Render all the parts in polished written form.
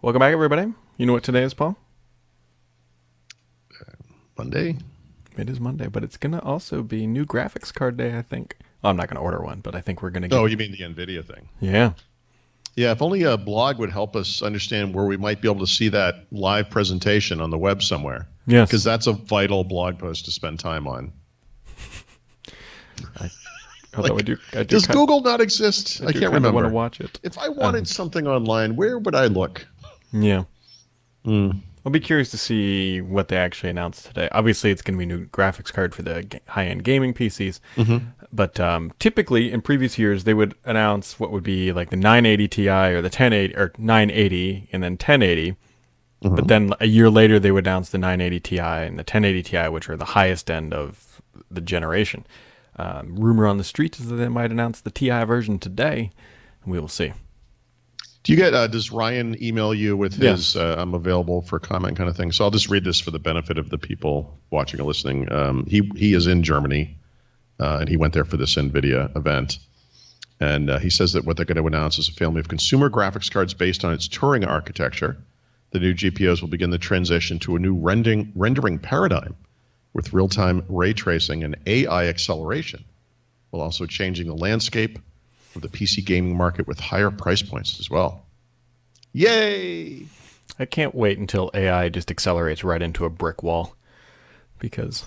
Welcome back, everybody. You know what today is, Paul? Monday? It is Monday, but it's going to also be new graphics card day, I think. Well, I'm not going to order one, but I think we're going to get... Oh, you mean the NVIDIA thing? Yeah. Yeah, if only a blog would help us understand where we might be able to see that live presentation on the web somewhere. Yes. Because that's a vital blog post to spend time on. Although Like, I do does Google not exist? I can't remember. I want to watch it. If I wanted something online, where would I look? Yeah. Mm. I'll be curious to see what they actually announced today. Obviously, it's going to be a new graphics card for the high-end gaming PCs. Mm-hmm. But typically, in previous years, they would announce what would be like the 980 Ti or the 1080 or 980 and then 1080. Mm-hmm. But then a year later, they would announce the 980 Ti and the 1080 Ti, which are the highest end of the generation. Rumor on the street is that they might announce the Ti version today, and we will see. Do you get? Does Ryan email you with his Yes. "I'm available for comment" kind of thing? So I'll just read this for the benefit of the people watching or listening. He is in Germany, and he went there for this NVIDIA event. And he says that what they're going to announce is a family of consumer graphics cards based on its Turing architecture. The new GPUs will begin the transition to a new rendering paradigm with real-time ray tracing and AI acceleration, while also changing the landscape of the PC gaming market with higher price points as well. Yay! I can't wait until AI just accelerates right into a brick wall, because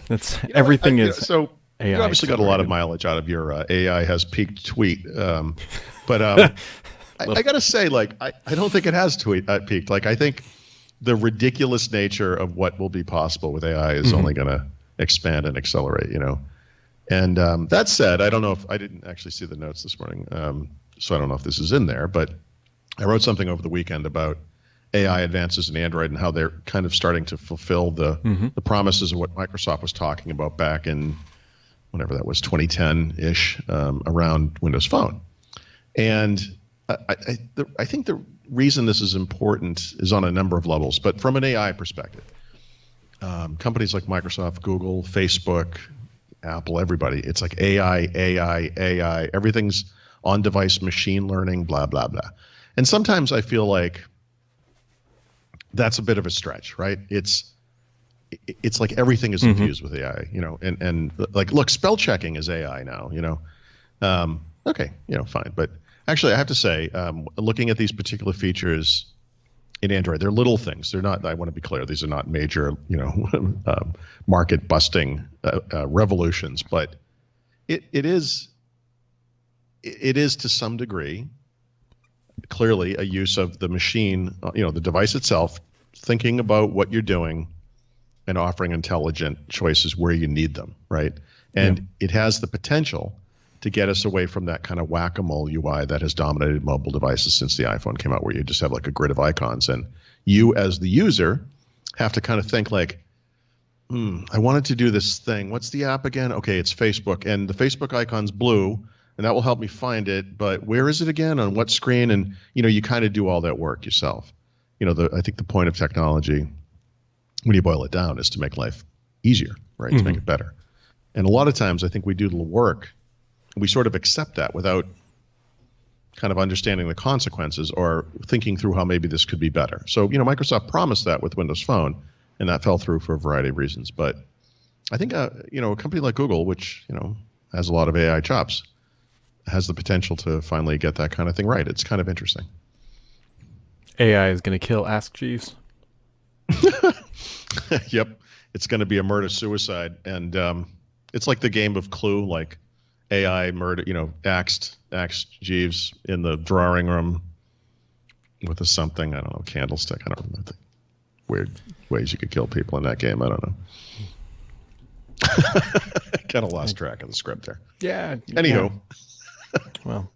that's everything is so. AI. You obviously got a lot of accelerated. mileage out of your AI has peaked tweet, but I got to say, like, I don't think it has peaked. Like, I think the ridiculous nature of what will be possible with AI is only going to expand and accelerate. And that said, I don't know if I didn't actually see the notes this morning, so I don't know if this is in there. But I wrote something over the weekend about AI advances in Android and how they're kind of starting to fulfill the promises of what Microsoft was talking about back in whenever that was 2010-ish around Windows Phone. And I think the reason this is important is on a number of levels, but from an AI perspective, companies like Microsoft, Google, Facebook, Apple, everybody, it's like AI, everything's on-device machine learning, blah, blah, blah. And sometimes I feel like that's a bit of a stretch, right? It's like everything is infused with AI, and like, look, spell checking is AI now, okay, fine. But actually I have to say, looking at these particular features in Android, they're little things. They're not, I want to be clear, these are not major, market busting revolutions, but it is to some degree clearly a use of the machine, the device itself, thinking about what you're doing and offering intelligent choices where you need them, right? And it has the potential to get us away from that kind of whack-a-mole UI that has dominated mobile devices since the iPhone came out, where you just have like a grid of icons, and you as the user have to kind of think like, I wanted to do this thing. What's the app again? Okay, it's Facebook, and the Facebook icon's blue, and that will help me find it, but where is it again? On what screen? And you kind of do all that work yourself. I think the point of technology, when you boil it down, is to make life easier, right? To make it better. And a lot of times I think we do the work, we sort of accept that without kind of understanding the consequences or thinking through how maybe this could be better. So, Microsoft promised that with Windows Phone, and that fell through for a variety of reasons. But I think, a company like Google, which, has a lot of AI chops, has the potential to finally get that kind of thing right. It's kind of interesting. AI is going to kill Ask Jeeves. Yep. It's going to be a murder-suicide. And it's like the game of Clue, like AI murder, axed Jeeves in the drawing room with a something, I don't know, candlestick. I don't know. The weird ways you could kill people in that game. I don't know. Kind of lost track of the script there. Yeah. Anywho. Yeah. Well.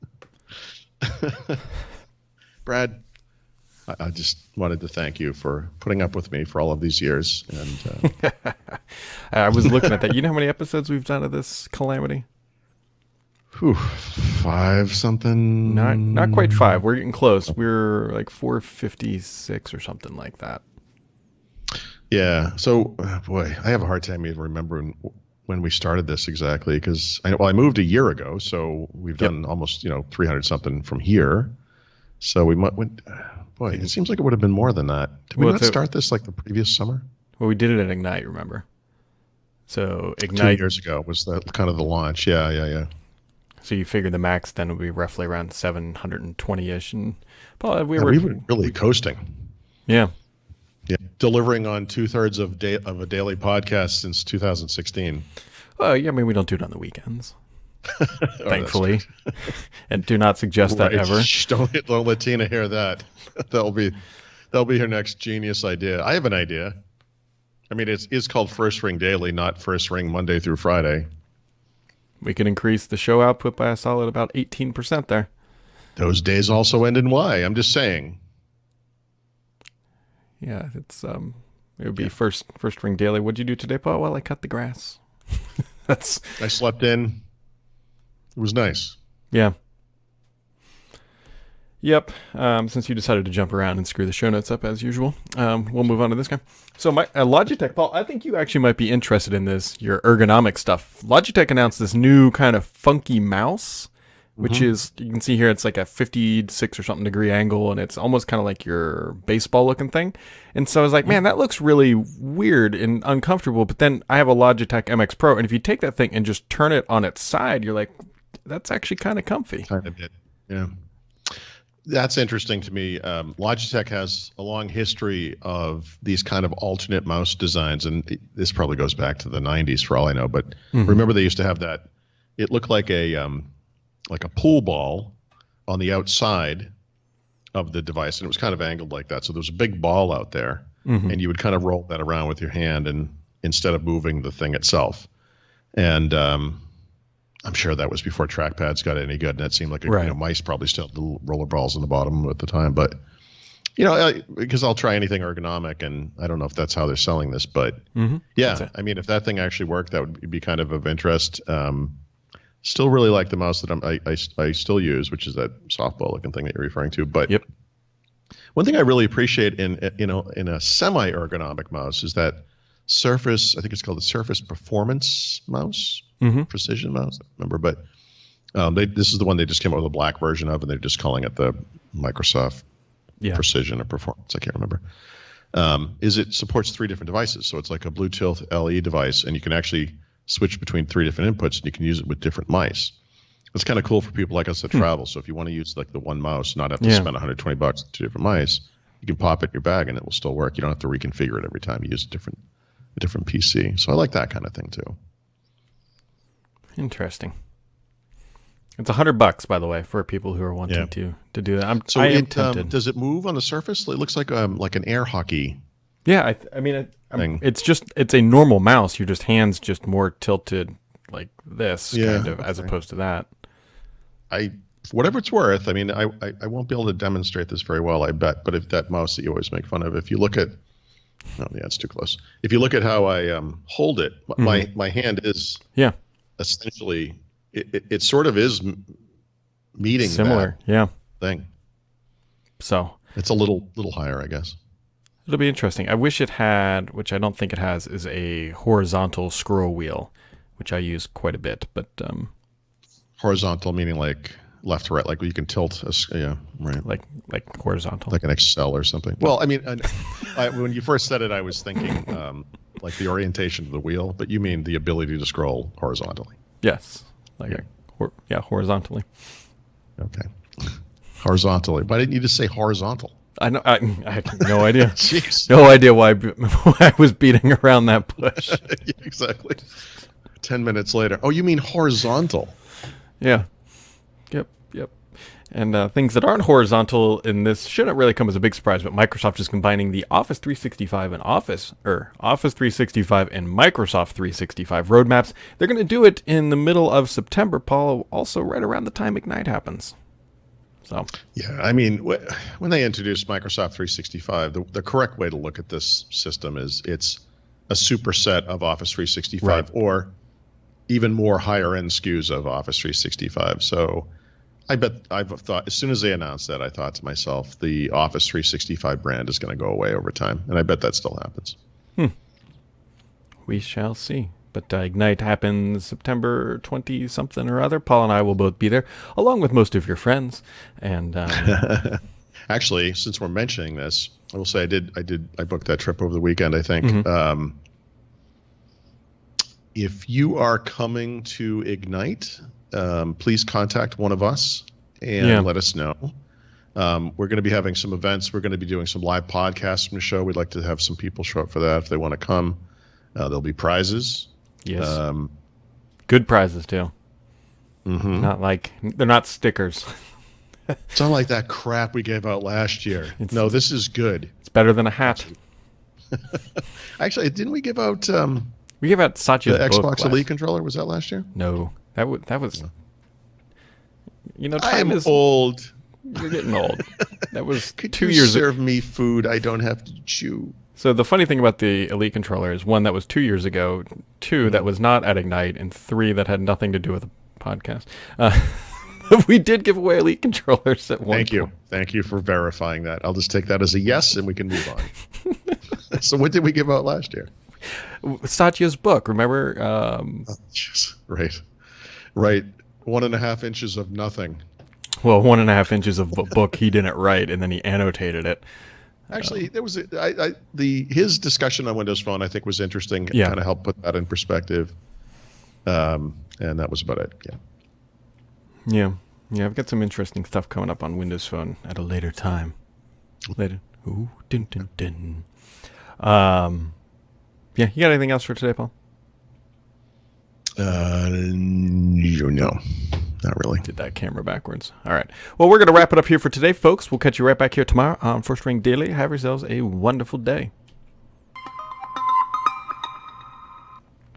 Brad, I just wanted to thank you for putting up with me for all of these years. And I was looking at that. You know how many episodes we've done of this calamity? 5 something. Not quite 5. We're getting close. We're like 456 or something like that. Yeah. So, boy, I have a hard time even remembering when we started this exactly, because I moved a year ago, so we've done almost 300 something from here. So we might. Boy, it seems like it would have been more than that. Did we Well, not start this like the previous summer? Well, we did it at Ignite, remember? So 2 Ignite. years ago was that kind of the launch. Yeah. So you figure the max then would be roughly around 720-ish, and Paul, We were really coasting. Yeah. Yeah, delivering on 2/3 of a daily podcast since 2016. Well, yeah, I mean we don't do it on the weekends, Oh, thankfully, and do not suggest that ever. Shh, don't let Tina hear that. That'll be her next genius idea. I have an idea. I mean, it's called First Ring Daily, not First Ring Monday through Friday. We can increase the show output by a solid about 18% there. Those days also end in Y. I'm just saying. Yeah, it would be first ring daily. What'd you do today, Paul? Well, I cut the grass. I slept in. It was nice. Yeah. Yep. Since you decided to jump around and screw the show notes up as usual, we'll move on to this guy. So Logitech, Paul, I think you actually might be interested in this, your ergonomic stuff. Logitech announced this new kind of funky mouse, which is, you can see here, it's like a 56 or something degree angle, and it's almost kind of like your baseball looking thing. And so I was like, man, that looks really weird and uncomfortable. But then I have a Logitech MX Pro, and if you take that thing and just turn it on its side, you're like, that's actually kind of comfy. Kind of it. Yeah. That's interesting to me. Logitech has a long history of these kind of alternate mouse designs, and this probably goes back to the 90s for all I know. But remember, they used to have that. It looked like a pool ball on the outside of the device, and it was kind of angled like that. So there was a big ball out there, and you would kind of roll that around with your hand, and instead of moving the thing itself. And I'm sure that was before trackpads got any good, and that seemed like mice probably still had little roller balls in the bottom at the time. But because I'll try anything ergonomic, and I don't know if that's how they're selling this, but yeah, I mean, if that thing actually worked, that would be kind of interest. Still really like the mouse that I still use, which is that softball looking thing that you're referring to. But one thing I really appreciate in a semi ergonomic mouse is that Surface. I think it's called the Surface Performance mouse, precision mouse. I remember, but this is the one they just came out with a black version of, and they're just calling it the Microsoft Precision or Performance. I can't remember. It supports 3 different devices, so it's like a Bluetooth LE device, and you can actually switch between 3 different inputs, and you can use it with different mice. It's kind of cool for people like us that travel. So if you want to use like the one mouse, not have to spend $120 on 2 different mice, you can pop it in your bag and it will still work. You don't have to reconfigure it every time you use a different PC. So I like that kind of thing too. Interesting. It's $100, by the way, for people who are wanting to do that. I am tempted. Does it move on the surface? It looks like an air hockey. Yeah, I mean, it's a normal mouse. Your hands just more tilted like this, kind of, as opposed to that. For whatever it's worth, I mean, I won't be able to demonstrate this very well, I bet. But if that mouse that you always make fun of, if you look at, it's too close. If you look at how I hold it, my hand is essentially it sort of is meeting similar, that thing. So it's a little higher, I guess. It'll be interesting. I wish it had, which I don't think it has, is a horizontal scroll wheel, which I use quite a bit. But horizontal meaning like left to right, like you can tilt. Right. Like horizontal, like an Excel or something. Well, I mean, when you first said it, I was thinking like the orientation of the wheel, but you mean the ability to scroll horizontally. Yes, horizontally. Okay, horizontally. Why didn't you just say horizontal? I know. I had no idea. Jeez. No idea why I was beating around that bush. Yeah, exactly. 10 minutes later. Oh, you mean horizontal? Yeah. Yep. And things that aren't horizontal in this shouldn't really come as a big surprise, but Microsoft is combining the Office 365 and Office 365 and Microsoft 365 roadmaps. They're going to do it in the middle of September, Paul, also right around the time Ignite happens. So yeah, I mean, when they introduced Microsoft 365, the correct way to look at this system is it's a superset of Office 365 or even more higher end SKUs of Office 365. So I've thought, as soon as they announced that, I thought to myself, the Office 365 brand is going to go away over time. And I bet that still happens. We shall see. But Ignite happens September 20-something or other. Paul and I will both be there, along with most of your friends. And Actually, since we're mentioning this, I will say I booked that trip over the weekend, I think. If you are coming to Ignite, please contact one of us and let us know. We're going to be having some events. We're going to be doing some live podcasts from the show. We'd like to have some people show up for that if they want to come. There'll be prizes. Yes. Good prizes, too. Not like, they're not stickers. It's not like that crap we gave out last year. No, this is good. It's better than a hat. Actually, didn't we give out... we gave out Satya's the book Xbox Elite controller? Was that last year? No. That was... You know, I am is old. You're getting old. That was Could 2 you years serve me food I don't have to chew? So the funny thing about the Elite controller is, one, that was 2 years ago, two, that was not at Ignite, and three, that had nothing to do with the podcast. We did give away Elite controllers at one point. Thank you for verifying that. I'll just take that as a yes, and we can move on. So what did we give out last year? Satya's book, remember? Right. 1.5 inches of nothing. Well, 1.5 inches of book he didn't write, and then he annotated it. Actually, there was his discussion on Windows Phone, I think, was interesting. Yeah. Kind of helped put that in perspective. And that was about it. Yeah. I've got some interesting stuff coming up on Windows Phone at a later time. Later. Ooh, dun, dun, dun. Yeah, you got anything else for today, Paul? No, not really. Did that camera backwards. All right. Well, we're going to wrap it up here for today, folks. We'll catch you right back here tomorrow on First Ring Daily. Have yourselves a wonderful day.